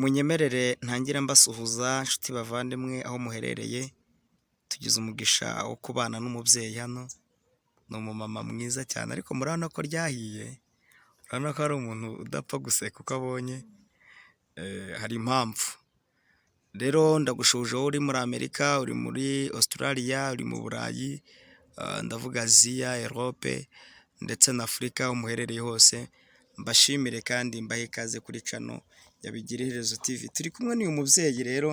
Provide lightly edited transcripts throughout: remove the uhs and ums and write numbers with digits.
Munyemerere ntangire mbasuhuza nshuti bavandimwe aho muherereye, tugize umugisha wo kubana n'umubyeyi hano, ni umumama mwiza cyane ariko murabona ko ryahiye, urabona ko ari umuntu udapfa guseka uko abonye, hari impamvu. Rero ndagushuhuje wowe uri muri Amerika, uri muri Australia, uri mu Burayi, ndavuga Aziya, Europe ndetse na Afurika aho muherereye hose, mbashimire kandi mbahe ikaze kuri cano ya Bigireherezo TV. Turi kumwe n'uyu mubyeyi rero,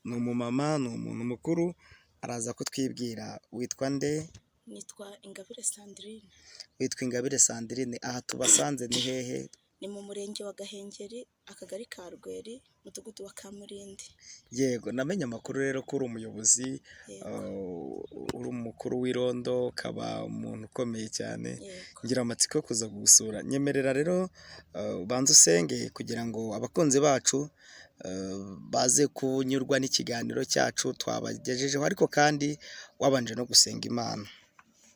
ni umumama, ni umuntu mukuru, araza kutwibwira. Witwa nde? Nitwa Ingabire Sandrine. Witwa Ingabire Sandrine. Aha tubasanze ni hehe? Ni mu murenge wa Gahengeri, akagari ka Rweri, umudugudu wa Kamurindi. Yego, namenye amakuru rero ko uri umuyobozi, uri umukuru w'irondo, ukaba umuntu ukomeye cyane. Yego. Ngira amatsiko yo kuza kugusura. Nyemerera rero ubanze usenge kugira ngo abakunzi bacu baze kunyurwa n'ikiganiro cyacu twabagejejeho, ariko kandi wabanje no gusenga Imana.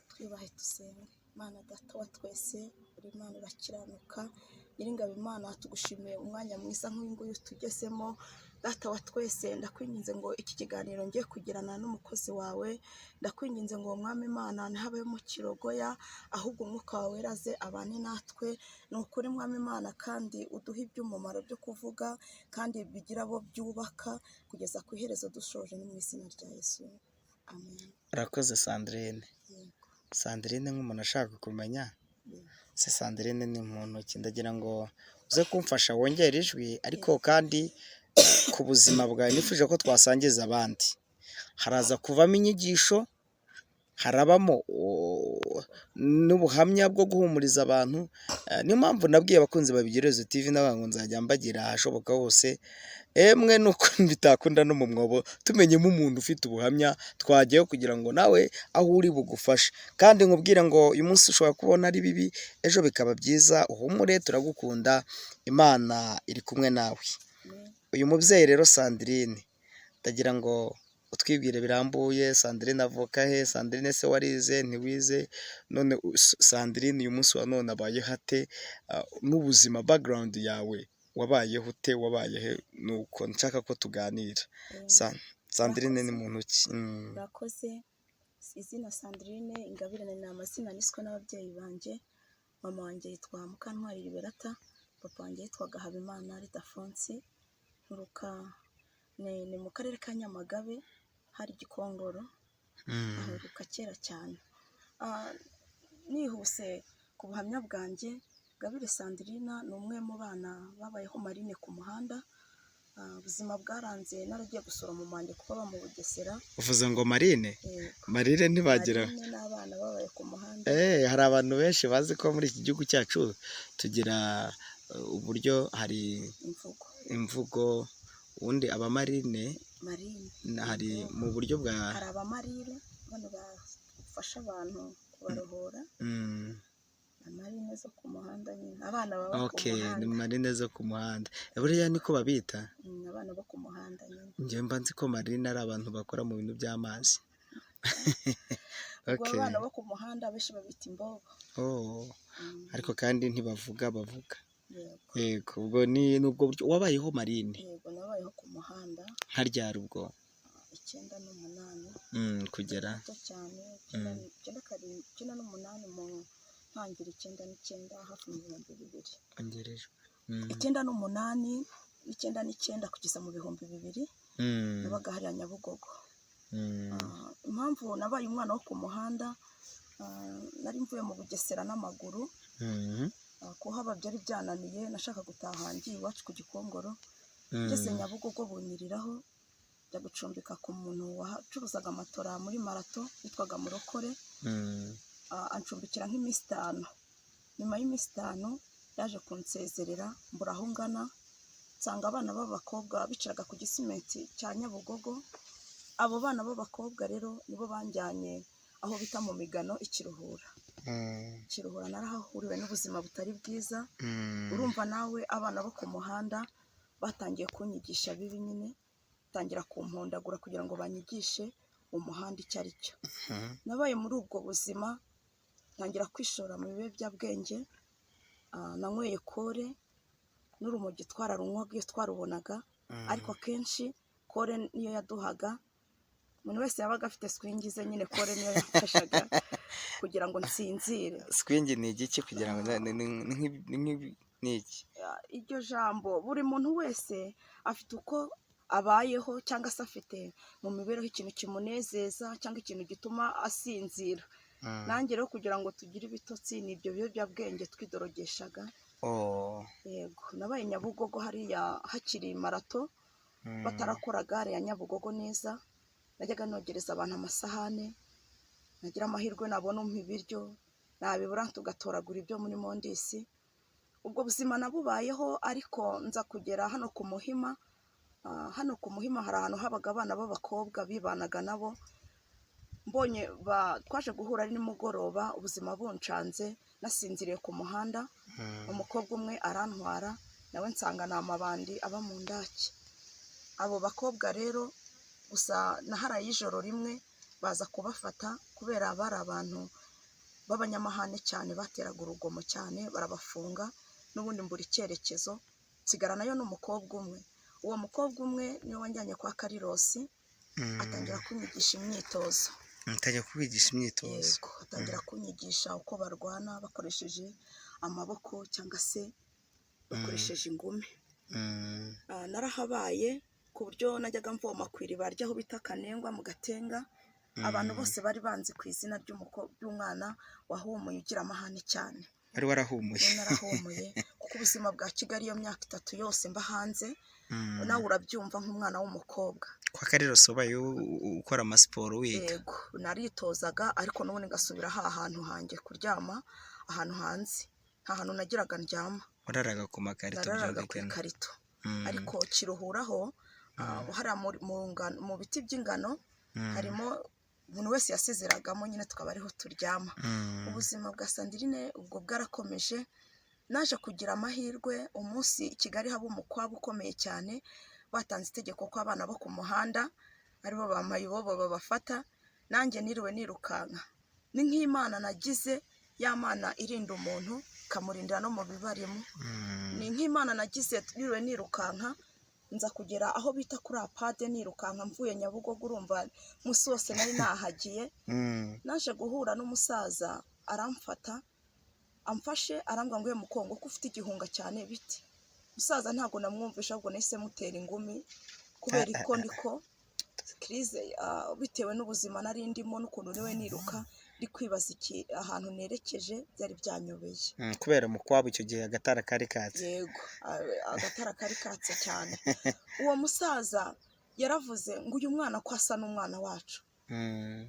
Twubahe dusenge. Mana data wa twese, uri Imana urakiranuka, Nyiringabo Imana, tugushimiye umwanya mwiza nk'uyu nguyu tugezemo. Data wa twese, ndakwinginze ngo iki kiganiro ngiye kugirana n'umukozi wawe, ndakwinginze ngo Mwami Imana ntihabemo kirogoya, ahubwo umwuka wawe weraze abane natwe. Ni ukuri Mwami Imana, kandi uduhe iby'umumaro byo kuvuga, kandi bigira abo byubaka kugeza ku iherezo dushoje, ni mu izina rya Yesu, amen. Urakoze Sandrine. Yego. Sandrine nk'umuntu ashaka kumenya, Yego. se Sandrine ni muntu ki? Ndagira ngo uze kumfasha wongere ijwi, ariko kandi ku buzima bwawe nifuje ko twasangiza abandi. Haraza kuvamo inyigisho, harabamo n'ubuhamya bwo guhumuriza abantu. Niyo mpamvu nabwiye abakunzi ba Bigireherezo TV n'abantu nzajya mbagira ahashoboka hose. Emwe nuko bitakunda no mu mwobo tumenyemo umuntu ufite ubuhamya twajyayo kugira ngo nawe aho uri bugufashe. Kandi nkubwira ngo uyu munsi ushobora kubona ari bibi, ejo bikaba byiza. Uhumure, turagukunda, Imana iri kumwe nawe. Uyu mubyeyi rero Sandrine, ndagira ngo utwibwire birambuye. Sandrine avuka he? Sandrine se warize ntiwize? None Sandrine uyu munsi wa none abayeho ate? N'ubuzima background yawe wabayeho ute? Wabayehe? Nuko nshaka ko tuganira. Sandrine ni muntu ki? Urakoze. Izina Sandrine Ingabire ni amazina niswe n'ababyeyi banjye. Mama wanjye yitwa Mukantwari Liberata, papa wanjye yitwaga Habimana Ridafonsi. Nturuka ni mu karere ka Nyamagabe, hari Gikongoro. Aheruka kera cyane. Nihuse ku buhamya bwanjye, Ingabire Sandrine ni umwe mu bana babayeho marine ku muhanda. Ubuzima bwaranze naragiye gusura mu manje kuko aba mu Bugesera. Uvuze ngo marine? Marine ntibagira. Marine n'abana babaye ku muhanda. Hari abantu benshi bazi ko muri iki gihugu cyacu tugira uburyo, hari imvugo, ubundi abamarine hari mu buryo bwa, hari abamarire bano bafasha abantu kubarohora. Marine zo ku muhanda nyine, abana baba ku muhanda. ni marine zo ku muhanda. Buriya niko babita? Abana bo ku muhanda nyine. Njye mba nzi ko marine ari abantu bakora mu bintu by'amazi. Ubwo abana bo ku muhanda benshi babita imbobo. Ariko kandi ntibavuga, bavuga. Yego. Ubwo ni nubwo buryo wabayeho marine. Yego, nabayeho ku muhanda. Nka ryari ubwo? 98. Kugera Gato cyane. 98 mu ntangira 99 hafi mu 2000. ongerejwe. 98 kugeza mu 2000. Nabaga hariya Nyabugogo. Impamvu nabaye umwana wo ku muhanda, nari mvuye mu Bugesera n'amaguru. Kuhaba byari byananiye, nashaka gutaha ngiye iwacu ku Gikongoro. Ngeze Nyabugogo bunyiriraho, njya gucumbika ku muntu wacuruzaga amatora muri Marato witwaga Murokore. Ancumbikira nk'iminsi 5. Nyuma y'iminsi 5 yaje kunsezerera, mbura aho ngana, nsanga abana b'abakobwa bicaraga ku gisimenti cya Nyabugogo. Abo bana b'abakobwa rero nibo banjyanye aho bita mu Migano Ikiruhura. Ikiruhura narahahuriwe n'ubuzima butari bwiza. Urumva nawe abana bo ku muhanda batangiye kunyigisha bibi nyine, tangira kumpondagura kugira ngo banyigishe umuhanda icyo ari cyo. Nabaye muri ubwo buzima, ntangira kwishora mu biyobyabwenge. Nanyweye kore n'urumogi twararunywaga iyo twarubonaga, ariko akenshi kore niyo yaduhaga. Umuntu wese yabaga afite swingi ze, nyine kore niyo yafashaga kugira ngo nsinzire. swingi ni igiki kugira ngo ni iki? Iryo jambo buri muntu wese afite uko abayeho, cyangwa se afite mu mibereho ikintu kimunezeza cyangwa ikintu gituma asinzira. Nanjye rero kugira ngo tugire ibitotsi ni ibyo biyobyabwenge twidorogeshaga. Yego, nabaye Nyabugogo hariya hakiri marato, batarakora gare ya Nyabugogo neza. Najyaga nogereza abantu amasahane, nagira amahirwe nabona umpa ibiryo, nabibura tugatoragura ibyo muri mondisi. Ubwo buzima nabubayeho, ariko nza kugera hano ku Muhima. Hano ku Muhima hari ahantu habaga abana b'abakobwa bibanaga nabo. Mbonye twaje guhura ari nimugoroba, ubuzima buncanze, nasinziriye ku muhanda. Umukobwa umwe arantwara, nawe nsanga ni amabandi aba mu ndaki. Abo bakobwa rero gusa naharaye ijoro rimwe baza kubafata, kubera bari abantu b'abanyamahane cyane, bateraga urugomo cyane, barabafunga. N'ubundi mbura icyerekezo, nsigara nayo n'umukobwa umwe. Uwo mukobwa umwe niwe wanjyanye kwa Karirosi, atangira kunyigisha imyitozo. Mutajya kubigisha imyitozo? Yego, atangira kunyigisha uko barwana bakoresheje amaboko cyangwa se bakoresheje ingumi. Narahabaye ku buryo najyaga mvoma ku iriba ry'aho bita Kanengwa mu Gatenga. Abantu bose bari banzi ku izina ry'umwana wahumuye ugira amahane cyane. Wari warahumuye? Narahumuye kuko ubuzima bwa Kigali iyo myaka 3 yose mba hanze, nawe urabyumva nk'umwana w'umukobwa. Kwa Karirosi ubaye ukora amasiporo wiga? Yego, naritozaga, ariko n'ubundi ngasubira ahantu hanjye kuryama ahantu hanze. Nta hantu nagiraga ndyama. Wararaga ku makarito? Nararaga ku ikarito. Ariko Kiruhuraho, hariya mu biti by'ingano harimo umuntu wese yasezeragamo, nyine tukaba ariho turyama. Ubuzima bwa Sandrine ubwo bwarakomeje. Naje kugira amahirwe, umunsi i Kigali haba umukwabo ukomeye cyane, batanze itegeko ko abana bo ku muhanda aribo bamayibobo babafata. Nanjye niriwe nirukanka, ni nk'Imana nagize, ya Mana irinda umuntu ikamurindira no mu bibarimo. Ni nk'Imana nagize, niriwe nirukanka nza kugera aho bita kuri Apade, nirukanka mvuye Nyabugogo. Urumva musi wose nari nahagiye. Naje guhura n'umusaza aramfata, amfashe arambwira ngo mukongo ko ufite igihunga cyane biti. Umusaza ntabwo namwumvisha, ahubwo nahise mutera ingumi, kubera iko ndiko krize bitewe n'ubuzima nari ndimo n'ukuntu niwe niruka ndi kwibaza ahantu nerekeje, byari byanyobeye. Kubera mukwabo icyo gihe agatara kari katse? Yego, agatara kari katse cyane. Uwo musaza yaravuze ngo uyu mwana ko asa n'umwana wacu.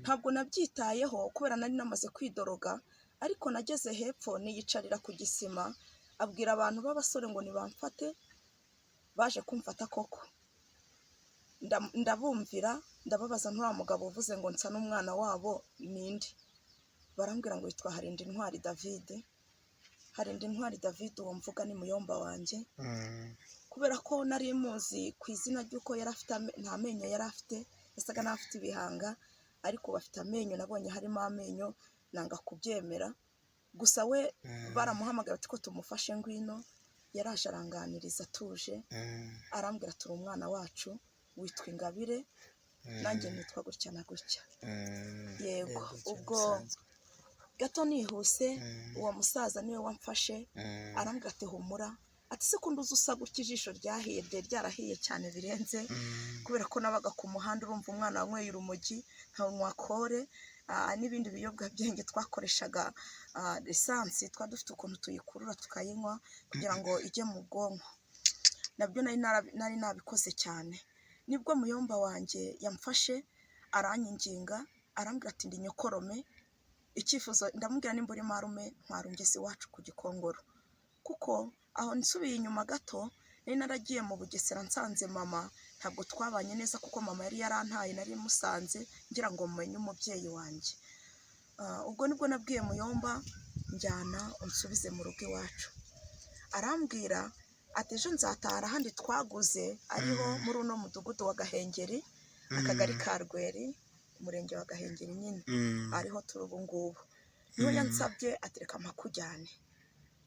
Ntabwo nabyitayeho kubera nari namaze kwidoroga, ariko nageze hepfo niyicarira ku gisima, abwira abantu b'abasore ngo nibamfate. Baje kumfata koko, ndabumvira, ndababaza ntura mugabo uvuze ngo nsa n'umwana wabo ninde? Barambwira ngo yitwa Harindintwari David. Harindintwari David uwo mvuga ni muyomba wanjye. Kubera ko nari muzi ku izina ry'uko yari afite nta menyo yari afite, yasaga n'afite ibihanga, ariko bafite amenyo, nabonye harimo amenyo, nanga kubyemera. Gusa we baramuhamagaye ati ko tumufashe ngwino. Yaraje aranganiriza atuje, arambwira turi umwana wacu witwa Ingabire, nanjye nitwa gutya na gutya. Yego, ubwo gato nihuse uwo musaza niwe wamfashe, arambwira ati humura, ati se kundi usa gutya ijisho ryahiye, ryarahiye cyane birenze, kubera ko nabaga ku muhanda. Urumva umwana wanyweye urumogi, nkanywa kore, n'ibindi biyobyabwenge twakoreshaga. Lisansi twari dufite ukuntu tuyikurura tukayinywa kugira ngo ijye mu bwonko. Nabyo nari nabikoze cyane. Nibwo muyomba wanjye yamfashe aranyinginga, arambwira ati ndi nyokorome, icyifuzo ndamubwira nimba uri marume ntwarungeze iwacu ku Gikongoro. Kuko aho nsubiye inyuma gato nari naragiye mu Bugesera, nsanze mama ntabwo twabanye neza, kuko mama yari yarantaye, nari musanze ngira ngo mumenye umubyeyi wanjye. Ubwo nibwo nabwiye muyomba njyana unsubize mu rugo iwacu. Arambwira ati ejo nzatara ahandi twaguze, ariho muri uno mudugudu wa Gahengeri, akagari ka Rweri, umurenge wa Gahengeri nyine, ariho turi ubu ngubu. Niho yansabye atereka amakujyane.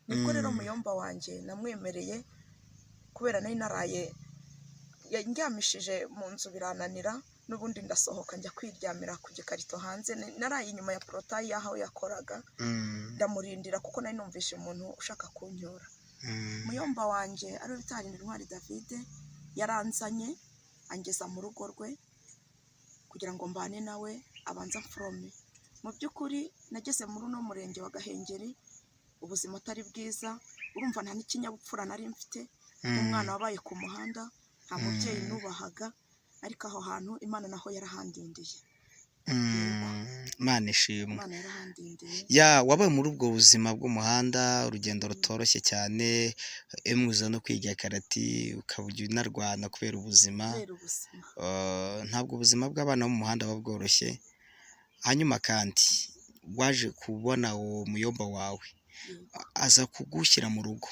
Nibwo rero muyomba wanjye namwemereye kubera nari naraye yandyamishije mu nzu birananira n'ubundi ndasohoka njya kwiryamira ku gikarito hanze naraye inyuma ya porotayi y'aho yakoraga ndamurindira kuko nari numvishe umuntu ushaka kunyura muyomba wanjye ari bitari Intwari David yaranzanye angeza mu rugo rwe kugira ngo mbane nawe abanza mforome mu by'ukuri nageze muri uno murenge wa Gahengeri ubuzima atari bwiza urumva nta n'ikinyabupfura nari mfite umwana wabaye ku muhanda nta mubyeyi nubahaga ariko aho hantu Imana naho yarahandindiye Imana ishimwe Imana yarahandindiye wabaye muri ubwo buzima bw'umuhanda urugendo rutoroshye cyane emuza no kwiga karati ukaba unarwana kubera ubuzima ntabwo ubuzima bw'abana bo mu muhanda buba bworoshye hanyuma kandi waje kubona uwo muyomba wawe aza kugushyira mu rugo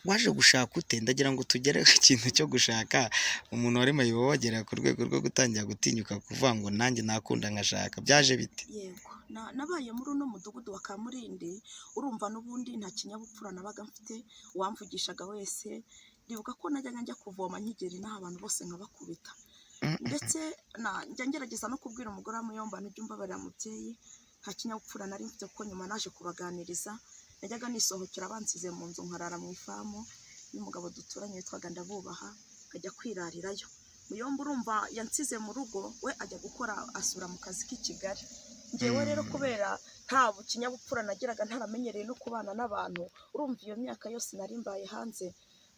waje gushaka ute ndagira ngo tugere ku kintu cyo gushaka umuntu wari mayibo wagera ku rwego rwo gutangira gutinyuka kuvuga ngo nanjye nakunda nkashaka byaje bite yego nabaye muri uno mudugudu wa Kamurindi urumva n'ubundi nta kinyabupfura nabaga mfite uwamvugishaga wese ndibuka ko najyaga njya kuvoma nkigera inaha abantu bose nkabakubita ndetse njya ngerageza no kubwira umugore wa Muyomba ntujya umbabarira mubyeyi nta kinyabupfura nari mfite kuko nyuma naje kubaganiriza najyaga nisohokera bansize mu nzu nkarara mu ifamu y'umugabo duturanye witwaga Ndabubaha akajya kwirarirayo Muyomba urumva yansize mu rugo we ajya gukora asura mu kazi k'i Kigali njyewe rero kubera nta kinyabupfura nagiraga ntaramenyereye no kubana n'abantu urumva iyo myaka yose nari mbaye hanze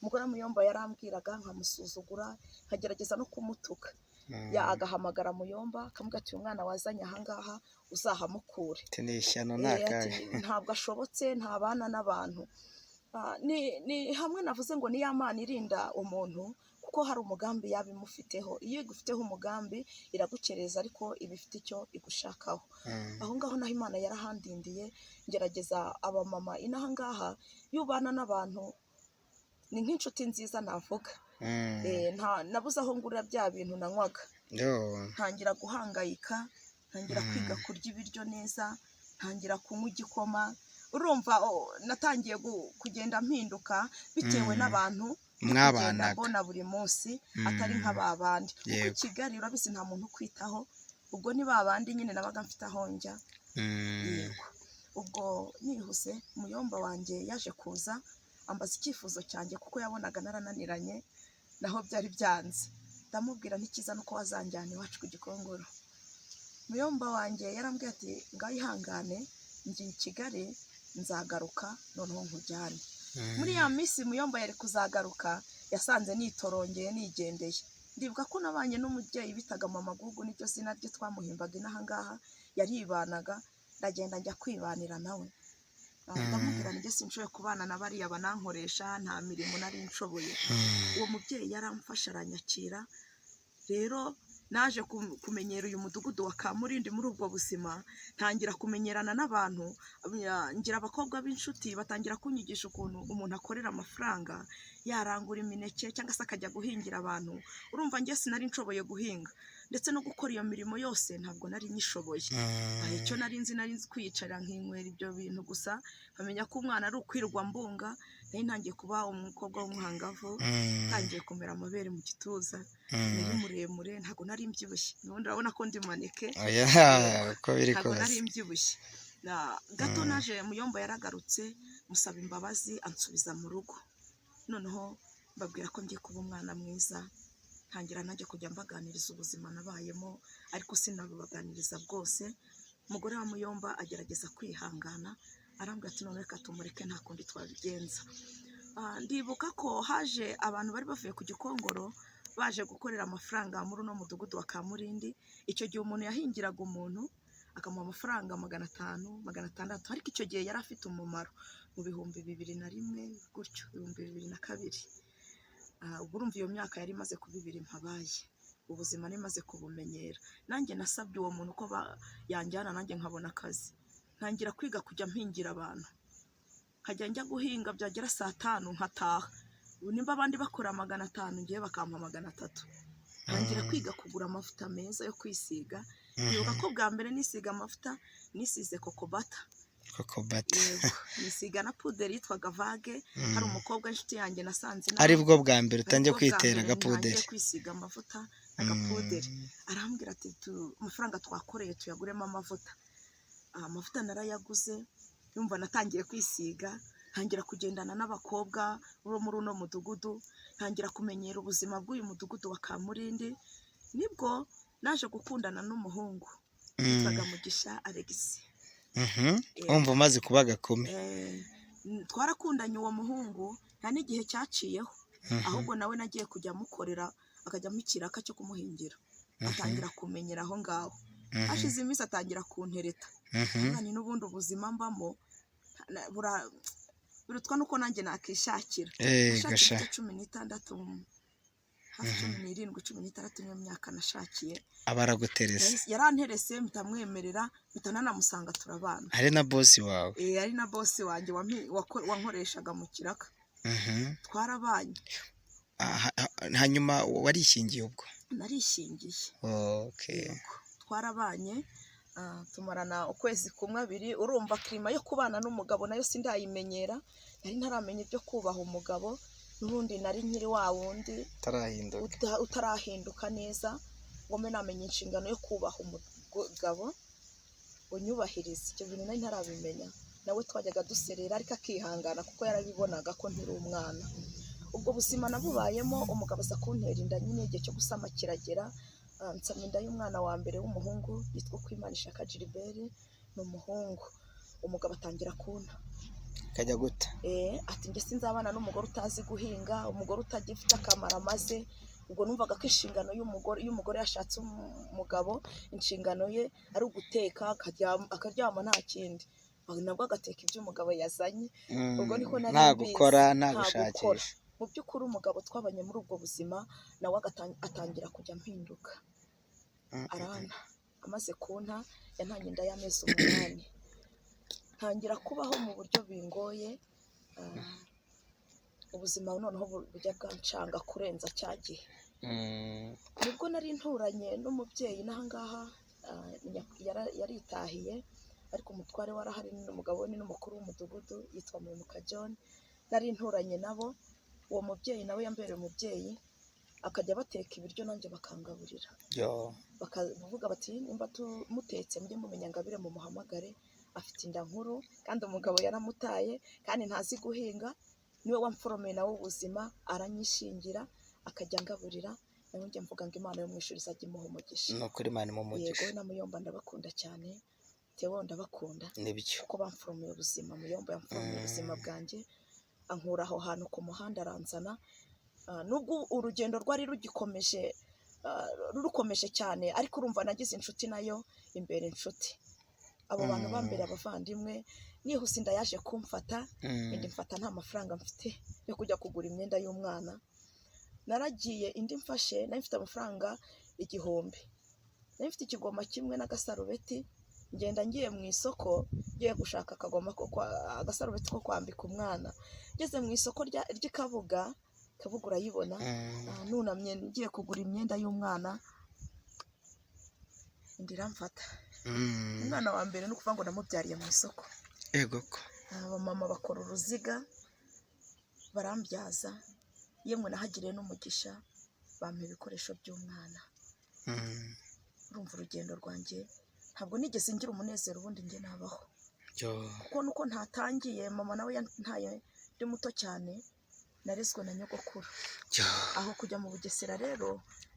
umugore wa Muyomba yarambwiraga nkamusuzugura nkagerageza no kumutuka agahamagara Muyomba akamubwira ati uyu mwana wazanye ahangaha uzahamukure ntabwo ashobotse ntabana n'abantu ni hamwe navuze ngo ni ya Mana irinda umuntu kuko hari umugambi yabimufiteho iyo igufiteho umugambi iragukereza ariko iba ifite icyo igushakaho aho ngaho naho Imana yarahandindiye ngerageza abamama inaha ngaha iyo ubana n'abantu ni nk'inshuti nziza navuga nabuze aho ngurira bya bintu nanywaga ntangira guhangayika ntangira kwiga kurya ibiryo neza ntangira kunywa igikoma urumva natangiye kugenda mpinduka bitewe n'abantu mwabanaga mbona buri munsi atari nk'ababandi kuko i Kigali urabizi nta muntu ukwitaho ubwo ni babandi nyine nabaga mfite aho njya yego ubwo nihuse Muyomba wanjye yaje kuza ambaza icyifuzo cyanjye kuko yabonaga narananiranye naho byari byanze ndamubwira ntikiza nuko wazanjyana iwacu ku Gikongoro Muyomba wanjye yarambwiye ati ngaho ihangane ngiye i Kigali nzagaruka noneho nkujyane muri ya minsi Muyomba yari kuzagaruka yasanze nitorongeye nigendeye ndibuka ko nabanye n'umubyeyi bitaga Mama Gugu niryo zina rye twamuhimbaga inaha ngaha yaribanaga ndagenda njya kwibanira nawe ndamubwira njye sinshoboye kubana na bariya banankoresha nta mirimo nari nshoboye uwo mubyeyi yaramfasha aranyakira rero naje kumenyera uyu mudugudu wa Kamurindi muri ubwo buzima ntangira kumenyerana n'abantu ngira abakobwa b'inshuti batangira kunyigisha ukuntu umuntu akorera amafaranga yarangura imineke cyangwa se akajya guhingira abantu urumva njye sinari nshoboye guhinga ndetse no gukora iyo mirimo yose ntabwo nari nyishoboye icyo nari nzi kwiyicara nkinywera ibyo bintu gusa nkamenya ko umwana ari ukwirwa mbunga nari ntangiye kuba umukobwa w'umwangavu ntangiye kumera amabere mu gituza nari muremure ntabwo nari mbyibushye nubundi urabona ko ndi maneke ntabwo nari mbyibushye gato naje Muyomba yaragarutse musaba imbabazi ansubiza mu rugo noneho mbabwira ko ngiye kuba umwana mwiza ntangira nanjye kujya mbaganiriza ubuzima nabayemo ariko sinabubaganiriza bwose umugore wa Muyomba agerageza kwihangana arambwira ati none reka tumureke nta kundi twabigenza ndibuka ko haje abantu bari bavuye ku Gikongoro baje gukorera amafaranga muri uno mudugudu wa Kamurindi icyo gihe umuntu yahingiraga umuntu akamuha amafaranga 500 600 ariko icyo gihe yari afite umumaro mu 2001 gutyo 2002 ubwo urumva iyo myaka yari imaze kuba 2 mpabaye ubuzima nimaze kubumenyera nanjye nasabye uwo muntu ko yanjyana nanjye nkabona akazi ntangira kwiga kujya mpingira abantu nkajya njya guhinga byagera saa 5 nkataha nimba abandi bakora 500 ngiye bakampa 300 ntangira kwiga kugura amavuta meza yo kwisiga ndibuka ko bwa mbere nisiga amavuta nisize kokobata kokobata yego nisiga na puderi yitwaga vage hari umukobwa w'inshuti yanjye nasanze ari bwo bwa mbere utangiye kwitera agapuderi ntangiye kwisiga amavuta n'agapuderi arambwira ati amafaranga twakoreye tuyaguremo amavuta narayaguze yumva natangiye kwisiga ntangira kugendana n'abakobwa bo muri uno mudugudu ntangira kumenyera ubuzima bw'uyu mudugudu wa Kamurindi nibwo naje gukundana n'umuhungu yitwaga Mugisha Alex umva umaze kuba agakumi twarakundanye uwo muhungu nta n'igihe cyaciyeho ahubwo nawe nagiye kujya mukorera akajyamo ikiraka cyo kumuhingira atangira kumenyera aho ngaho hashize iminsi atangira kuntereta kandi n'ubundi ubuzima mbamo birutwa nuko nanjye nakishakira nashakira 16 hafi 17 16 niyo myaka nashakiye abaraguterese yaranterese mitamwemerera mitananamusanga turabana ari na boss wawe ari na boss wanjye wankoreshaga mu kiraka twarabanye hanyuma warishingiye ubwo narishingiye okay twarabanye tumarana ukwezi kumwe abiri urumva klima yo kubana n'umugabo nayo sindayimenyera nari ntaramenya ibyo kubaha umugabo n'ubundi nari nkiri wa wundi utarahinduka neza ngo mbe namenye inshingano yo kubaha umugabo unyubahiriza ibyo bintu nari ntarabimenya nawe twajyaga duserera ariko akihangana kuko yarabibonaga ko ntiri umwana ubwo buzima nabubayemo umugabo aza kuntera inda nyine igihe cyo gusama kiragera nsama inda y'umwana wa mbere w'umuhungu yitwa Kwimanishaka Gilbert ni umuhungu umugabo atangira kunta kajya guta ati njye sinzabana n'umugore utazi guhinga umugore utagifite akamaro amaze ubwo numvaga ko inshingano y'umugore yashatse umugabo inshingano ye ari uguteka akaryama nta kindi nabwo agateka ibyo umugabo yazanye ubwo niko nari nta gukora nta gushakisha mu by'ukuri umugabo twabanye muri ubwo buzima nawe atangira kujya mpinduka arana amaze kunta yantanye inda y'amezi 8 ntangira kubaho mu buryo bingoye ubuzima noneho bujya bwancanga kurenza cyagihe nibwo nari nturanye n'umubyeyi n'ahangaha yaritahiye ariko umutware warahari n'umugabo we n'umukuru w'umudugudu yitwa Muhemuka John nari nturanye nabo uwo mubyeyi nawe yambereye umubyeyi akajya bateka ibiryo nanjye bakangaburira bakavuga bati nimba tumutetse mujye mumenya Ngabire mu muhamagare afite inda nkuru kandi umugabo yaramutaye kandi ntazi guhinga niwe wamforomeye nawe ubuzima aranyishingira akajya ngaburira nawe njye mvuga ngo Imana yo mwishuri izajya imuha umugisha no kuri Imana mu mugisha yego na Muyomba ndabakunda cyane Tewo ndabakunda nibyo kuko bamforomeye ubuzima Muyomba yamforomeye ubuzima bwanjye ankura aho hantu ku muhanda aranzana nubwo urugendo rwari rukomeje cyane ariko urumva nagize inshuti nayo imbere inshuti abo bantu bambere abavandimwe nihuse inda yaje kumfata indi mfata nta mafaranga mfite yo kujya kugura imyenda y'umwana naragiye indi mfashe nari mfite amafaranga 1,000 nari mfite ikigoma kimwe n'agasarubeti ngenda ngiye mu isoko ngiye gushaka agasarubeti ko kwambika umwana ngeze mu isoko ry'Ikabuga urayibona nunamye ngiye kugura imyenda y'umwana ndira mfata umwana wa mbere no kuvuga ngo namubyariye mu isoko yego ko abamama bakora uruziga barambyaza yemwe nahagiriye n'umugisha bampa ibikoresho by'umwana urumva urugendo rwanjye ntabwo nigeze ngira umunezero ubundi njye nabaho kuko nuko ntatangiye mama nawe yantaye ndi muto cyane narezwe na nyogokuru aho kujya mu Bugesera rero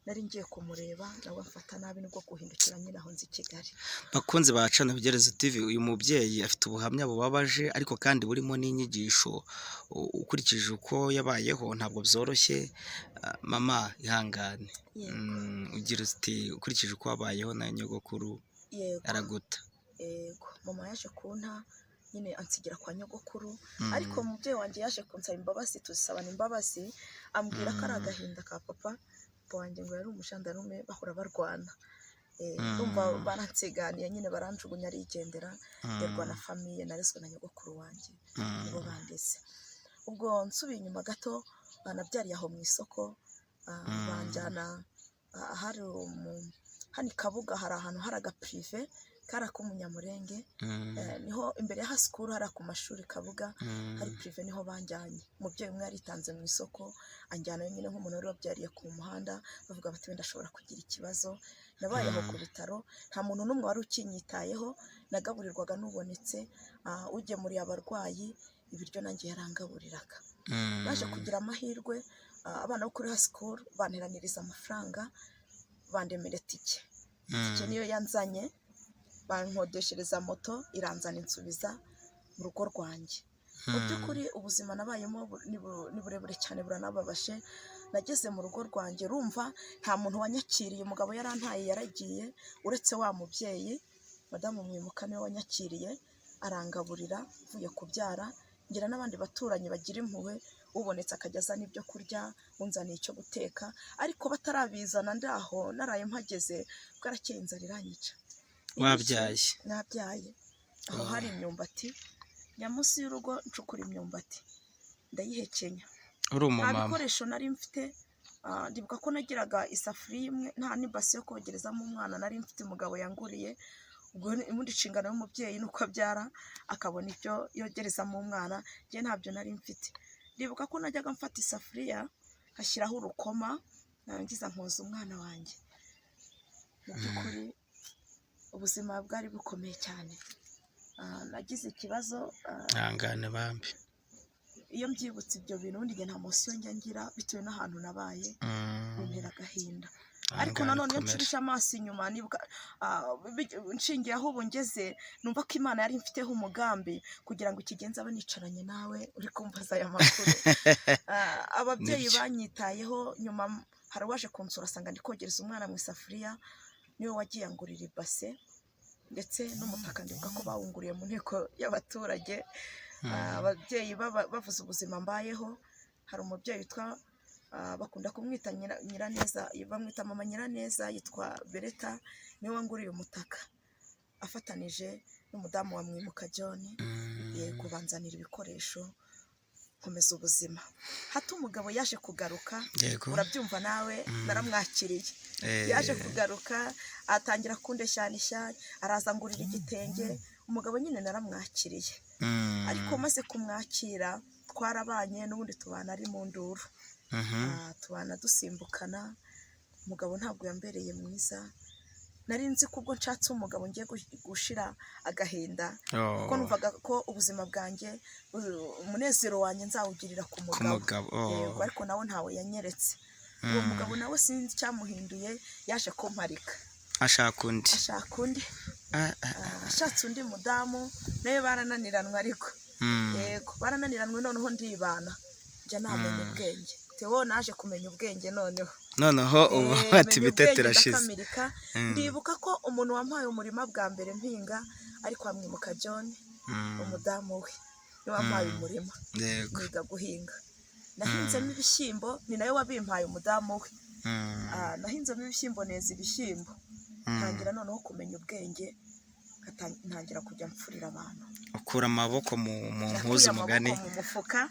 nari ngiye kumureba nawe mfata nabi nubwo guhindukira nyine aho nzi Kigali bakunze bacana Bigerezo TV uyu mubyeyi afite ubuhamya bubabaje ariko kandi burimo n'inyigisho ukurikije uko yabayeho ntabwo byoroshye mama ihangane ugira uti ukurikije uko wabayeho na nyogokuru araguta yego mama yaje kunta nyine ansigira kwa nyogokuru ariko umubyeyi wanjye yaje kunsaba imbabazi tuzisabana imbabazi ambwira ko ari agahinda ka papa wanjye ngo yari umushandarume bahora barwana ndumva baransiganiye nyine baranjugunya arigendera nderwa na famiye narezwe na nyogokuru wanjye nibo bandeze ubwo nsubiye inyuma gato banabyariye aho mu isoko banjyana hano Kabuga hari ahantu hari aga prive kara k'umunyamurenge niho imbere ya hasikuru hari ku mashuri Kabuga hari prive niho banjyanye umubyeyi umwe yaritanze mu isoko anjyana nyine nk'umuntu wari wabyariye ku muhanda bavuga bati wenda ashobora kugira ikibazo nabayeho ku bitaro nta muntu n'umwe wari ukinyitayeho nagaburirwaga n'ubonetse ugemuriye abarwayi ibiryo nanjye yarangaburiraga baje kugira amahirwe abana bo kuri hasikuru banteraniriza amafaranga bandemera tike niyo yanzanye bankodeshereza moto iranzana insubiza mu rugo rwanjye mu by'ukuri ubuzima nabayemo ni burebure cyane buranababashe nageze mu rugo rwanjye rumva nta muntu wanyakiriye umugabo yarantaye yaragiye uretse wa mubyeyi madamu Mwimuka niwe wanyakiriye arangaburira mvuye kubyara ngira n'abandi baturanyi bagira impuhwe ubonetse akajya azana ibyo kurya unzaniye icyo guteka ariko batarabizana ndaho naraye mpageze bwarakeye inzara iranyica wabyaye nabyaye aho hari imyumbati nyamusi y'urugo ncukura imyumbati ndayihekenya uri umumama nta bikoresho nari mfite ndibuka ko nagiraga isafuriya imwe nta n'ibasi yo kogerezamo umwana nari mfite umugabo yanguriye ubwo ubundi inshingano y'umubyeyi nuko abyara akabona ibyo yogerezamo umwana njye ntabyo nari mfite ndibuka ko najyaga mfata isafuriya nkashyiraho urukoma narangiza nkoza umwana wanjye mu by'ukuri ubuzima bwari bukomeye cyane nagize ikibazo ntangane bambi iyo mbyibutse ibyo bintu ubundi nta munsi njya ngira bitewe n'ahantu nabaye bintera agahinda ariko nanone iyo nshyirisha amaso inyuma nibuka nshingiye aho ubu ngeze numva ko Imana yari mfiteho umugambi kugira ngo ikigenza abe nicaranye nawe uri kumbaza aya makuru ababyeyi banyitayeho nyuma hari uwaje kunsura asanga ndi kogereza umwana mu isafuriya niwe wagiye angurira ibase ndetse n'umutaka ndibuka ko bawunguriye mu nteko y'abaturage ababyeyi bavuze ubuzima mbayeho hari umubyeyi witwa bakunda kumwita Nyiraneza bamwita mama Nyiraneza yitwa Bereta niwe wanguriye umutaka afatanije n'umudamu wa Mwimuka John yego banzanira ibikoresho komeza ubuzima hato umugabo yaje kugaruka urabyumva nawe naramwakiriye yaje kugaruka atangira kundeshyanisha araza ngurira igitenge umugabo nyine naramwakiriye ariko maze kumwakira twarabanye n'ubundi tubana ari mu nduru tubana dusimbukana umugabo ntabwo yambereye mwiza nari nzi ko ubwo nshatse umugabo ngiye gushira agahinda kuko numvaga ko ubuzima bwanjye umunezero wanjye nzawugirira ku mugabo yego ariko nawe ntawe yanyeretse uwo mugabo nawe sinzi icyamuhinduye yaje kumparika ashaka undi ashatse undi mudamu nawe barananiranwe ariko yego barananiranwe noneho ndibana njya namenye ubwenge tewo naje kumenya ubwenge noneho ubu ati bitete rashize ndibuka ko umuntu wampaye umurima bwa mbere mpinga ariko Mwimuka John umudamu we niwe wampaye umurima niga guhinga nahinzemo ibishyimbo ni nawe wabimpaye umudamu we nahinzemo ibishyimbo neza ibishyimbo ntangira noneho kumenya ubwenge ntangira kujya mpfurira abantu ukura amaboko mu mpuzu mugani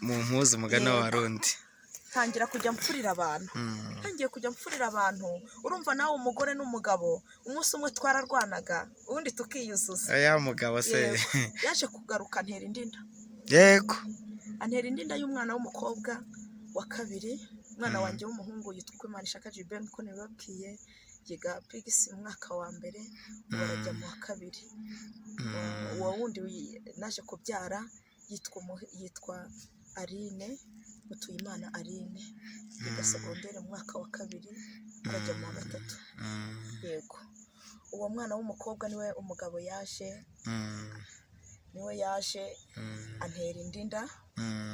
mu mpuzu mugani w'abarundi tangira kujya mpfurira abantu ntangiye kujya mpfurira abantu urumva nawe umugore n'umugabo umunsi umwe twararwanaga ubundi tukiyuzuza ya mugabo se yaje kugaruka antera indinda yego antera indinda y'umwana w'umukobwa wa kabiri umwana wanjye w'umuhungu yitwa Imanishaka Gilbert ko nibabwiye yiga pigisi mu mwaka wa mbere barajya mu wa kabiri uwo wundi naje kubyara yitwa Aline Mutuyimana Aline yiga segonderi mu mwaka wa kabiri arajya mu wa gatatu yego uwo mwana w'umukobwa niwe umugabo yaje antera indinda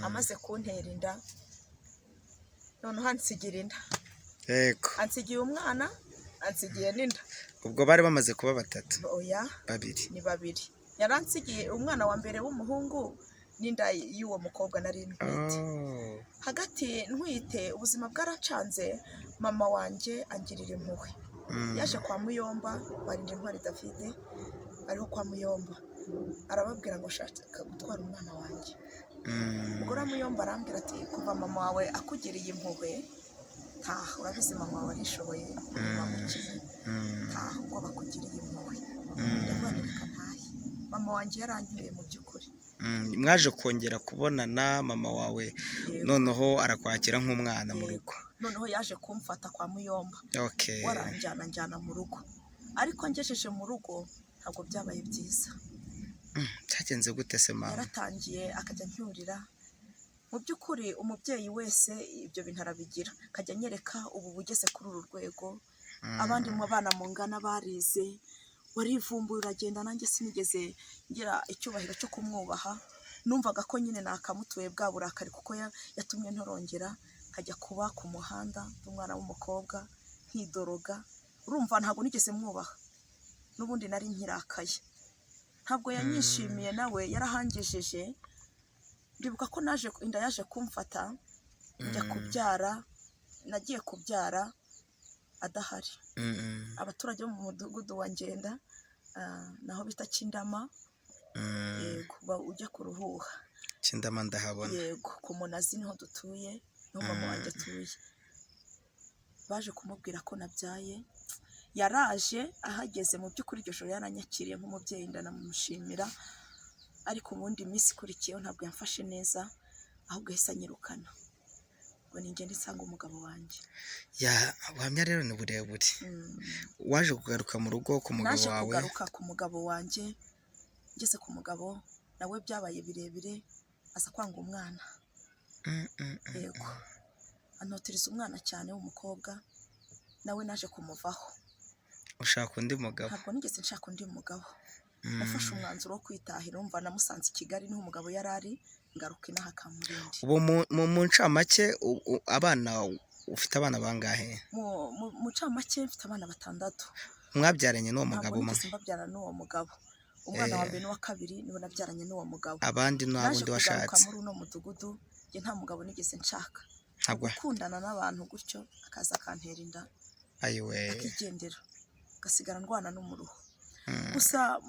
amaze kuntera inda noneho ansigira inda yego ansigiye umwana ansigiye n'inda ubwo bari bamaze kuba batatu oya ni babiri yaransigiye umwana wa mbere w'umuhungu n'inda y'uwo mukobwa nari ntwite hagati ntwite ubuzima bwaracanze mama wanjye angirira impuhwe yaje kwa Muyomba barinda intwari David ariho kwa Muyomba arababwira ngo shaka gutwara umwana wanjye umugore wa Muyomba arambwira ati kuva mama wawe akugiriye impuhwe taha urabizi mama wawe arishoboye bamukize taha ubwo bakugiriye impuhwe ndavuga reka ntahe mama wanjye yarangiye mu by'ukuri. Mwaje kongera kubonana mama wawe noneho arakwakira nk'umwana mu rugo? Noneho yaje kumfata kwa Muyomba, njyana mu rugo, ariko ngejeje mu rugo ntabwo byabaye byiza. Cyagenze gute se mama? Yaratangiye akajya ncyurira. Mu by'ukuri umubyeyi wese ibyo bintu arabigira, akajya anyereka ubu bugeze kuri uru rwego, abandi mu bana mungana barize, warivumbuye uragenda, nanjye sinigeze ngira icyubahiro cyo kumwubaha, numvaga ko nyine nakamutuye bwa burakari kuko yatumye ntorongera nkajya kuba ku muhanda umwana w'umukobwa nkidoroga. Urumva ntabwo nigeze mwubaha, n'ubundi nari nkirakaye, ntabwo yanyishimiye, nawe yarahangejeje. Ndibuka ko inda yaje kumfata njya kubyara, nagiye kubyara adahari. Abaturage bo mu mudugudu wa Ngenda naho bita Kindama, yego ujya kuruhuha Kindama ndahabona, yego ku Munazi niho dutuye, niho mama wanjye atuye. Baje kumubwira ko nabyaye, yaraje ahageze, mu by'ukuri iryo joro yaranyakiriye nk'umubyeyi ndanamushimira, ariko ubundi iminsi ikurikiyeho ntabwo yamfashe neza, ahubwo yahise anyirukana ngo ningende nsanga umugabo wanjye. Ubuhamya rero ni burebure. Waje kugaruka mu rugo ku mugabo wawe? Naje kugaruka ku mugabo wanjye, ngeze ku mugabo nawe byabaye birebire, aza kwanga umwana. Yego anotiriza umwana cyane w'umukobwa, nawe naje kumuvaho. Ushaka undi mugabo? Ntabwo nigeze nshaka undi mugabo, nafashe umwanzuro wo kwitahira. Umva namusanze i Kigali niho umugabo yari ari, ngaruka inaha Kamurindi. Ubu mu ncamake abana ufite abana bangahe? Mu ncamake mfite abana 6. Mwabyaranye n'uwo mugabo? Ntabwo nigeze mbabyara n'uwo mugabo. Umwana wa mbere n'uwa kabiri niwe nabyaranye n'uwo mugabo. Abandi n'abundi washatse? Naje kugaruka muri uno mudugudu, njye nta mugabo nigeze nshaka. Gukundana n'abantu gutyo akaza akantera inda, akigendera, gasigara ndwana n'umuruho. Gusa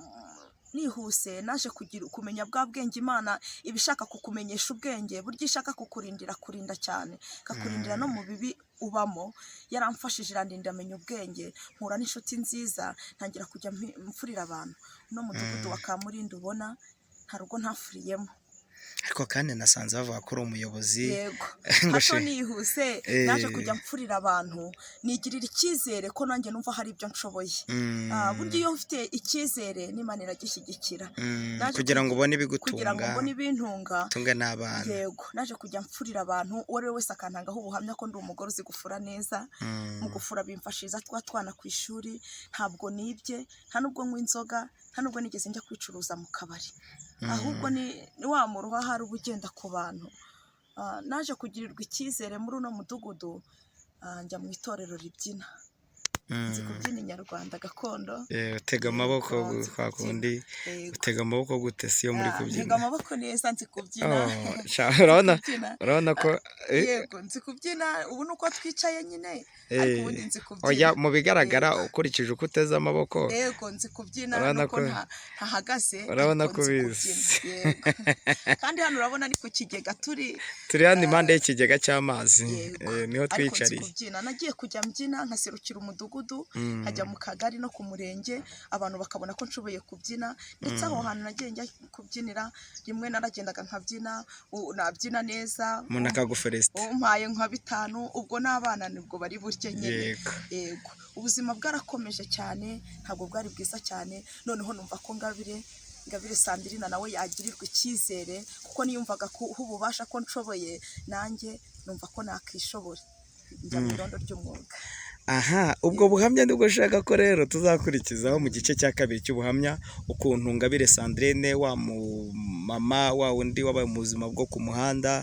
nihuse naje kumenya bwa bwenge Imana ibishaka kukumenyesha ubwenge, burya ishaka kukurindira kurinda cyane, kakurindira no mu bibi ubamo. Yaramfashije irandinda amenya ubwenge, mpura n'inshuti nziza, ntangira kujya mfurira abantu. No mudugudu wa Kamurindi ubona nta rugo ntafuriyemo. Ariko kandi nasanze bavuga ko uri umuyobozi. Yego hato nihuse naje kujya mfurira abantu, nigirira icyizere ko nanjye numva hari ibyo nshoboye. Burya iyo ufite icyizere n'Imana iragishyigikira, kugira ngo ubone ibigutunga, kugira ngo mbone ibintunga, tunga n'abana. Yego naje kujya mfurira abantu, uwo ari we wese akantangaho ubuhamya ko ndi umugore uzi gufura neza. Mu gufura bimfashiriza twana ku ishuri, ntabwo nibye, nta nubwo nywa inzoga, nta nubwo nigeze njya kwicuruza mu kabari, ahubwo ni wa muruha hari ubugenda ku bantu. Naje kugirirwa icyizere muri uno mudugudu, njya mu itorero ribyina, nzi kubyina inyarwanda gakondo. Utega amaboko kwa kundi, utega amaboko gute si yo muri kubyina? Ntega amaboko neza, nzi kubyina. Urabona ko yego nzi kubyina, ubu nuko twicaye nyine, ariko ubundi nzi kubyina. Mu bigaragara ukurikije uko uteze amaboko, yego nzi kubyina, nuko ntahagaze, urabona ko bizi. Kandi hano urabona ni ku kigega turi hano impande y'ikigega cy'amazi, niho twicariye. Nagiye kujya mbyina, nkaserukira umudugudu, nkajya mu kagari no ku murenge, abantu bakabona ko nshoboye kubyina. Ndetse aho hantu nagiye njya kubyinira, rimwe naragendaga nkabyina, nabyina neza, umuntu akaguferesita, umpaye nka 5, ubwo n'abana nibwo bari burye nyine. Yego ubuzima bwarakomeje cyane, ntabwo bwari bwiza cyane. Noneho numva ko Ngabire Sandrine nawe yagirirwa icyizere, kuko niyumvaga ko ububasha ko nshoboye, nanjye numva ko nakishobora, njya mu irondo ry'umwuga. Ubwo buhamya nibwo ushaka ko rero tuzakurikizaho mu gice cya kabiri cy'ubuhamya, ukuntu Ngabire Sandrine wa mama wa wundi wabaye mu buzima bwo ku muhanda,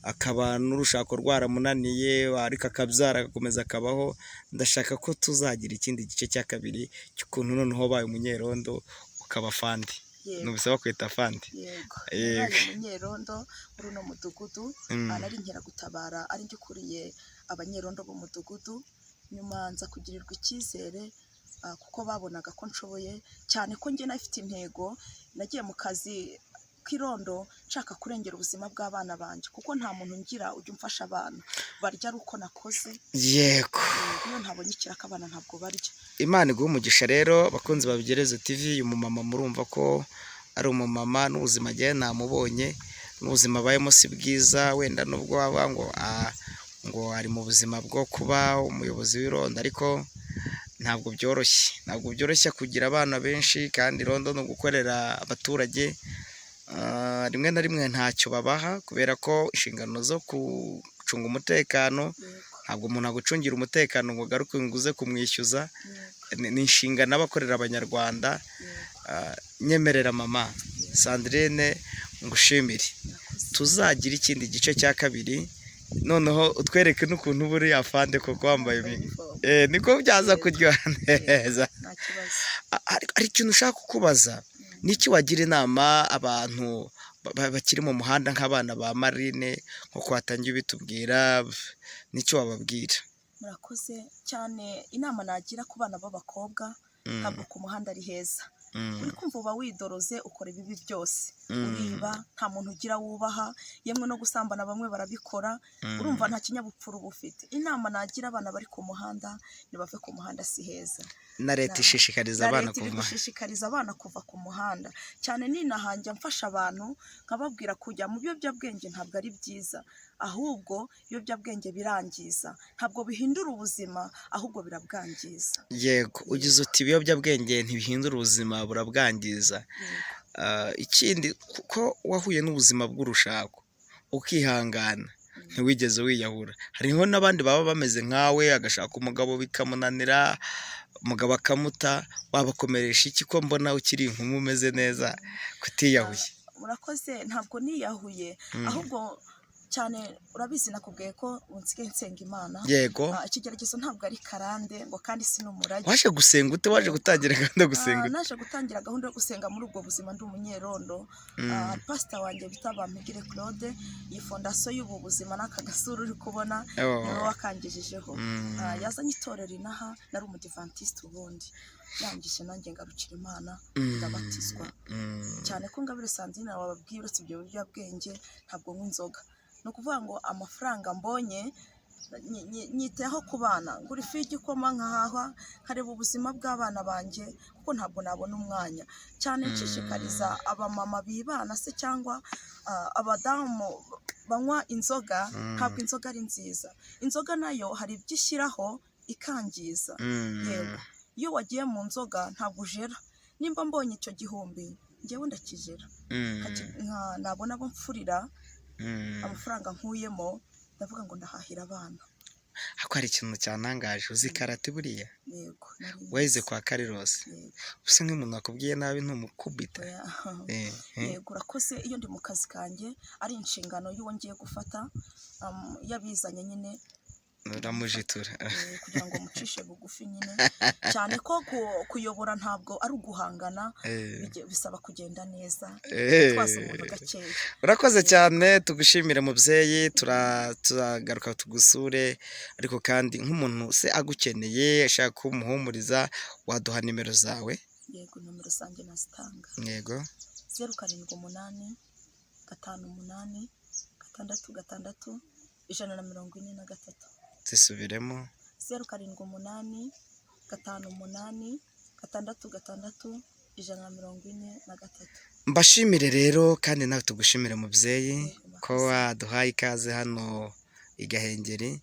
akaba n'urushako rwaramunaniye, ariko akabyara agakomeza akabaho. Ndashaka ko tuzagira ikindi gice cya kabiri cy'ukuntu noneho wabaye umunyerondo ukaba fandi. Nubisaba kwita fandi? Yego umunyerondo muri uno mudugudu, nari Inkeragutabara, ari njye ukuriye abanyerondo b'umudugudu. Nyuma nza kugirirwa icyizere, kuko babonaga ko nshoboye cyane, ko njye nafite intego. Nagiye mu kazi irondo nshaka kurengera ubuzima bw'abana banjye kuko nta muntu ngira ujya umfasha abana barya ari uko nakoze. yego Iyo ntabonye ikiraka abana ntabwo barya. Imana iguha umugisha rero bakunzi ba Bigerezo TV. Uyu mumama murumva ko ari umumama, n'ubuzima agiye namubonye, n'ubuzima abayemo si bwiza, wenda nubwo waba ngo ari mu buzima bwo kuba umuyobozi w'irondo, ariko ntabwo byoroshye kugira abana benshi, kandi irondo ni ugukorera abaturage. Rimwe na rimwe ntacyo babaha kubera ko inshingano zo gucunga umutekano, ntabwo umuntu agucungira umutekano ngo ugaruke ngo uze kumwishyuza, ni inshingano abakorera abanyarwanda. Nyemerera mama Sandrine ngushimire, tuzagira ikindi gice cya kabiri, noneho utwereke n'ukuntu uba uri afande koko wambaye niko byaza kuryoha neza. Hari ikintu ushaka kukubaza, n'iki wagira inama abantu bakiri mu muhanda nk'abana ba Marine nk'uko watangiye ubitubwira, n'icyo wababwira? Murakoze cyane. Inama nagira ku bana b'abakobwa, ntabwo ku muhanda ari heza. Uri kumva uba widoroze, ukora ibibi byose, uriba, nta muntu ugira wubaha, yemwe no gusambana bamwe barabikora. Urumva nta kinyabupfura uba ufite. Inama nagira abana bari ku muhanda, ntibave ku muhanda, si heza. Na leta ishishikariza abana kuva ku muhanda cyane. Ninahanjya mfasha abantu nkababwira kujya mu biyobyabwenge ntabwo ari byiza, ahubwo ibiyobyabwenge birangiza, ntabwo bihindura ubuzima, ahubwo birabwangiza. Yego, ugize uti ibiyobyabwenge ntibihindura ubuzima, burabwangiza. Ikindi kuko wahuye n'ubuzima bw'urushako ukihangana, ntiwigeze wiyahura. Hariho n'abandi baba bameze nkawe, agashaka umugabo bikamunanira, umugabo akamuta, wabakomeresha iki ko mbona ukiri inkumi umeze neza kutiyahuye? Murakoze, ntabwo niyahuye, ahubwo cyane urabizi nakubwiye ko nsigaye nsenga Imana. Yego. Ikigeragezo ntabwo ari karande ngo kandi si n'umurage. Waje gusenga ute? Waje gutangira gahunda yo gusenga? Naje gutangira gahunda yo gusenga muri ubwo buzima ndi umunyerondo. Pastor wanjye bita Bampigire Claude, iyi fondasiyo y'ubu buzima n'aka gasura uri kubona niwe wakangejejeho. Yazanye itorero inaha, nari umudivantiste ubundi, yangije nanjye ngarukira Imana ndabatizwa. Cyane ko Ngabire Sandrine wababwiye uretse ibyo biyobyabwenge ntabwo nywa inzoga. Ni ukuvuga ngo amafaranga mbonye nyitaho ku bana, ngura ifu y'igikoma nkahahwa, nkareba ubuzima bw'abana banjye kuko ntabwo nabona umwanya. Cyane nshishikariza abamama bibana se cyangwa abadamu banywa inzoga, ntabwo inzoga ari nziza. Inzoga nayo hari ibyo ishyiraho ikangiza. Yego, iyo wagiye mu nzoga ntabwo ujera. Nimba mbonye icyo 1000 njyewe ndakijera, nabona abo mfurira amafaranga nkuyemo, ndavuga ngo ndahahira abana. Hako hari ikintu cyantangaje, uzi karate buriya? Yego. Waize kwa Karirosi? Usa nk'umuntu wakubwiye nabi ntumukubita? Yego, urakoze. Iyo ndi mu kazi kanjye ari inshingano y'uwo ngiye gufata, yabizanye nyine uramujitura kugira ngo mucishe bugufi nyine. Cyane ko kuyobora ntabwo ari uguhangana, bisaba kugenda neza, twaza umuntu gakeya. Urakoze cyane, tugushimire mubyeyi, turagaruka tugusure, ariko kandi nk'umuntu se agukeneye ashaka kumuhumuriza, waduha nimero zawe? Yego, nimero zanjye nazitanga. Yego. 078 58 66 143. Zisubiremo. 078 58 66 143. Mbashimire rero, kandi nawe tugushimire mubyeyi ko waduhaye ikaze hano i Gahengeri.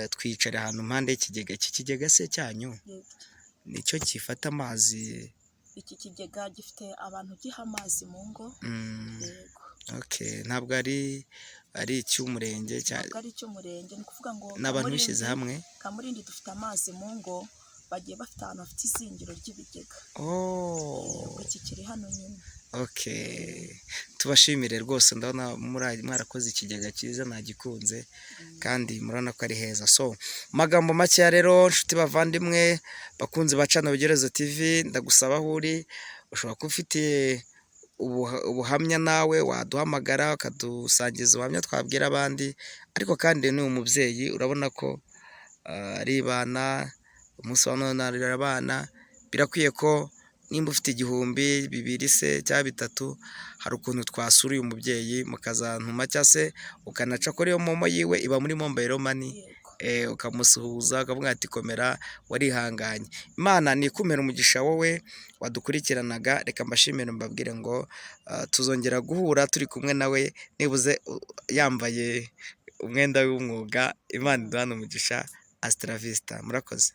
Twicare ahantu impande y'ikigega. Iki kigega se cyanyu nicyo kifata amazi? Iki kigega gifite abantu giha amazi mu ngo. Yego. Okay, ntabwo ari icy'umurenge cyane? Ntabwo ari icy'umurenge, ni ukuvuga ngo n'abantu bishyize hamwe. Kamurindi dufite amazi mu ngo, bagiye bafite ahantu hafite izingiro ry'ibigega. Iki kiri hano nyine. Okay, tubashimire rwose, ndabona mwarakoze ikigega cyiza, nagikunze kandi murabona ko ari heza. So magambo make rero, nshuti bavandimwe bakunze bacana Bigerezo TV, ndagusaba aho uri, ushobora kuba ufite ubuhamya nawe waduhamagara ukadusangiza ubuhamya twabwira abandi. Ariko kandi ni umubyeyi, urabona ko ari bana, umunsi wa none arera abana, birakwiye ko nimba ufite 1,000, 2 se cyangwa 3, hari ukuntu twasura uyu mubyeyi mukazantuma cyangwa se ukanaca kuri iyo momo yiwe iba muri mobile money, yego. ukamusuhuza ukavuga ati komera warihanganye. Imana nikumera umugisha wowe wadukurikiranaga, reka mbashimire mbabwire ngo tuzongera guhura turi kumwe nawe nibuze yambaye umwenda w'umwuga. Imana iduhane umugisha. Hasta la vista. Murakoze.